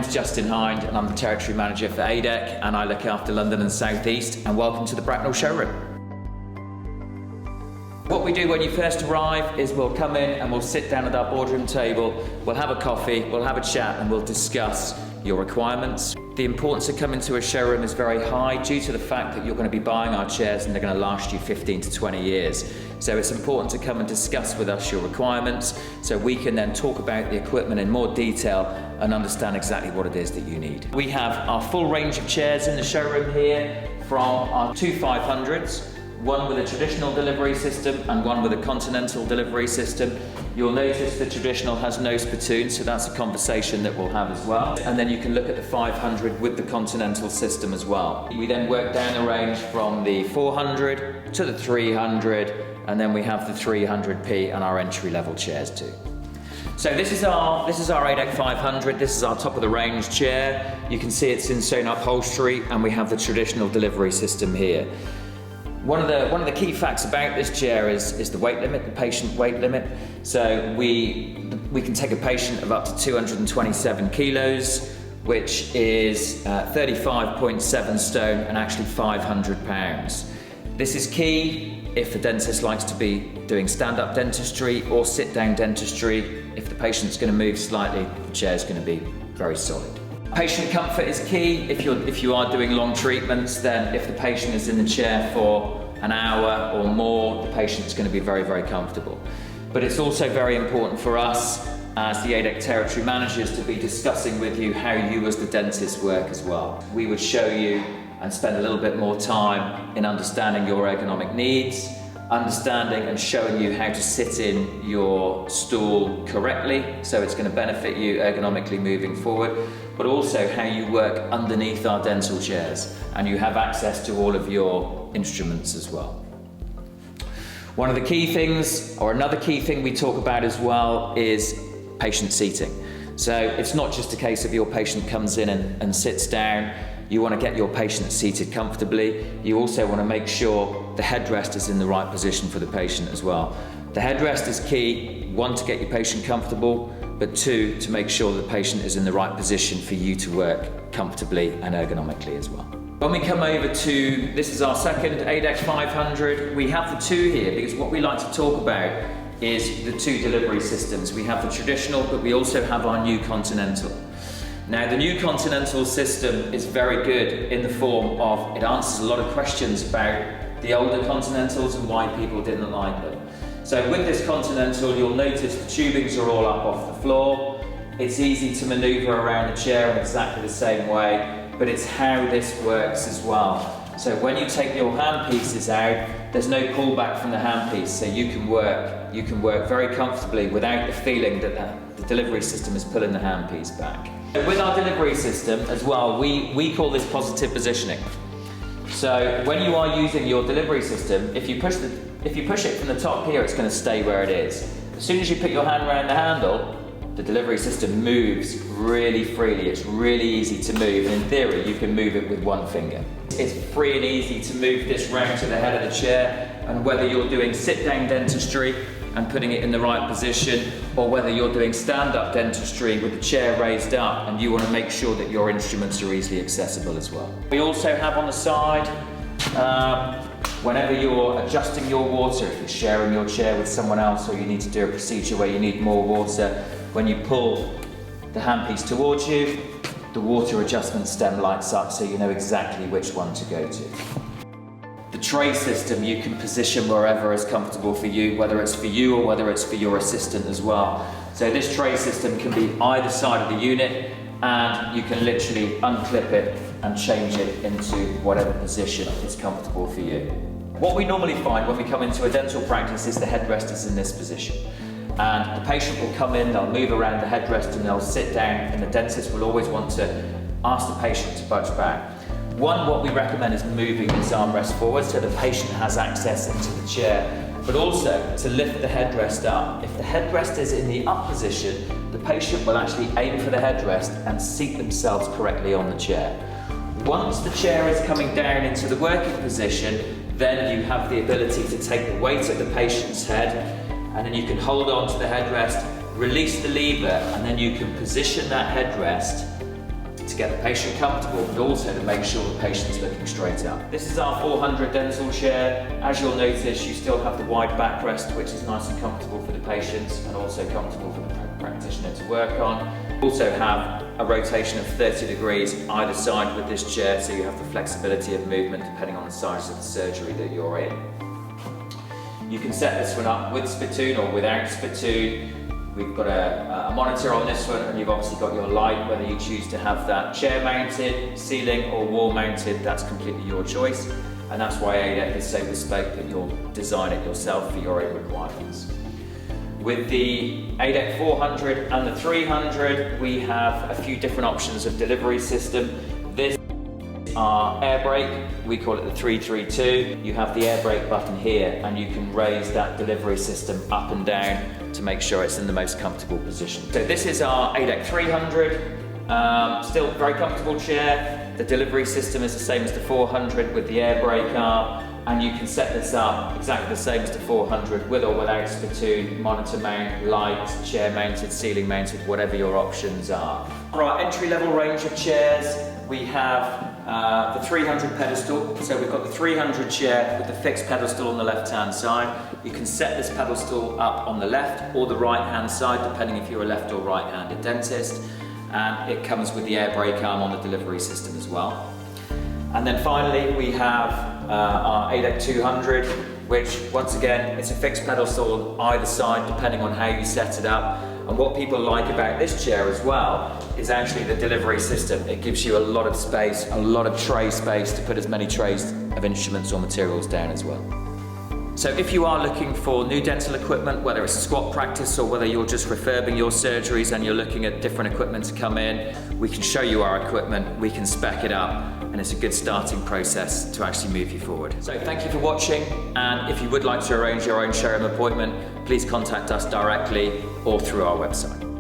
name's Justin Hind and I'm the Territory Manager for A-dec and I look after London and South East, and welcome to the Bracknell showroom. What we do when you first arrive is we'll come in and we'll sit down at our boardroom table, we'll have a coffee, we'll have a chat and we'll discuss your requirements. The importance of coming to a showroom is very high due to the fact that you're going to be buying our chairs and they're going to last you 15 to 20 years. So it's important to come and discuss with us your requirements so we can then talk about the equipment in more detail and understand exactly what it is that you need. We have our full range of chairs in the showroom here, from our two 500s, one with a traditional delivery system and one with a continental delivery system. You'll notice the traditional has no spittoon, so that's a conversation that we'll have as well. And then you can look at the 500 with the continental system as well. We then work down the range from the 400 to the 300, and then we have the 300p and our entry-level chairs too. So this is our A-dec 500. This is our top of the range chair. You can see it's in sewn upholstery, and we have the traditional delivery system here. One of the key facts about this chair is the weight limit, the patient weight limit. So we can take a patient of up to 227 kilos, which is 35.7 stone and actually 500 pounds. This is key if the dentist likes to be doing stand-up dentistry or sit-down dentistry. If the patient's going to move slightly, the chair's going to be very solid. Patient comfort is key. If you are doing long treatments, then if the patient is in the chair for an hour or more, the patient's going to be very, very comfortable. But it's also very important for us as the A-dec territory managers to be discussing with you how you as the dentist work as well. We would show you and spend a little bit more time in understanding your ergonomic needs, understanding and showing you how to sit in your stool correctly, so it's going to benefit you ergonomically moving forward, but also how you work underneath our dental chairs and you have access to all of your instruments as well. One of the key things, or another key thing we talk about as well, is patient seating. So it's not just a case of your patient comes in and sits down. You want to get your patient seated comfortably. You also want to make sure the headrest is in the right position for the patient as well. The headrest is key, one, to get your patient comfortable, but two, to make sure the patient is in the right position for you to work comfortably and ergonomically as well. When we come over to, this is our second A-dec 500, we have the two here because what we like to talk about is the two delivery systems. We have the traditional, but we also have our new continental. Now, the new continental system is very good in the form of, it answers a lot of questions about the older continentals and why people didn't like them. So with this continental, you'll notice the tubings are all up off the floor. It's easy to maneuver around the chair in exactly the same way, but it's how this works as well. So when you take your handpieces out, there's no pullback from the handpiece, so you can work very comfortably without the feeling that the delivery system is pulling the handpiece back. With our delivery system as well, we call this positive positioning. So when you are using your delivery system, if you push it from the top here, it's going to stay where it is. As soon as you put your hand around the handle, the delivery system moves really freely. It's really easy to move, and in theory, you can move it with one finger. It's free and easy to move this round to the head of the chair, and whether you're doing sit-down dentistry and putting it in the right position, or whether you're doing stand-up dentistry with the chair raised up and you want to make sure that your instruments are easily accessible as well. We also have on the side, whenever you're adjusting your water, if you're sharing your chair with someone else or you need to do a procedure where you need more water, when you pull the handpiece towards you, the water adjustment stem lights up so you know exactly which one to go to. The tray system you can position wherever is comfortable for you, whether it's for you or whether it's for your assistant as well. So this tray system can be either side of the unit, and you can literally unclip it and change it into whatever position is comfortable for you. What we normally find when we come into a dental practice is the headrest is in this position. And the patient will come in, they'll move around the headrest and they'll sit down, and the dentist will always want to ask the patient to budge back. One, what we recommend is moving this armrest forward so the patient has access into the chair, but also to lift the headrest up. If the headrest is in the up position, the patient will actually aim for the headrest and seat themselves correctly on the chair. Once the chair is coming down into the working position, then you have the ability to take the weight of the patient's head, and then you can hold on to the headrest, release the lever, and then you can position that headrest to get the patient comfortable, but also to make sure the patient's looking straight up. This is our 400 dental chair. As you'll notice, you still have the wide backrest, which is nice and comfortable for the patients and also comfortable for the practitioner to work on. We also have a rotation of 30 degrees either side with this chair, so you have the flexibility of movement depending on the size of the surgery that you're in. You can set this one up with spittoon or without spittoon. We've got a monitor on this one, and you've obviously got your light, whether you choose to have that chair mounted, ceiling or wall mounted, that's completely your choice. And that's why A-dec is so bespoke that you'll design it yourself for your own requirements. With the A-dec 400 and the 300, we have a few different options of delivery system. This is our air brake, we call it the 332. You have the air brake button here, and you can raise that delivery system up and down to make sure it's in the most comfortable position. So this is our A-dec 300, still very comfortable chair. The delivery system is the same as the 400 with the air brake arm, and you can set this up exactly the same as the 400 with or without spittoon, monitor mount, light, chair mounted, ceiling mounted, whatever your options are. For our entry level range of chairs, we have the 300 pedestal. So we've got the 300 chair with the fixed pedestal on the left hand side. You can set this pedestal up on the left or the right hand side, depending if you're a left or right handed dentist. And it comes with the air brake arm on the delivery system as well. And then finally we have our A-dec 200, which once again, it's a fixed pedestal on either side depending on how you set it up. And what people like about this chair as well is actually the delivery system. It gives you a lot of space, a lot of tray space to put as many trays of instruments or materials down as well. So if you are looking for new dental equipment, whether it's a squat practice or whether you're just refurbing your surgeries and you're looking at different equipment to come in, we can show you our equipment, we can spec it up, and it's a good starting process to actually move you forward. So thank you for watching, and if you would like to arrange your own showroom appointment, please contact us directly or through our website.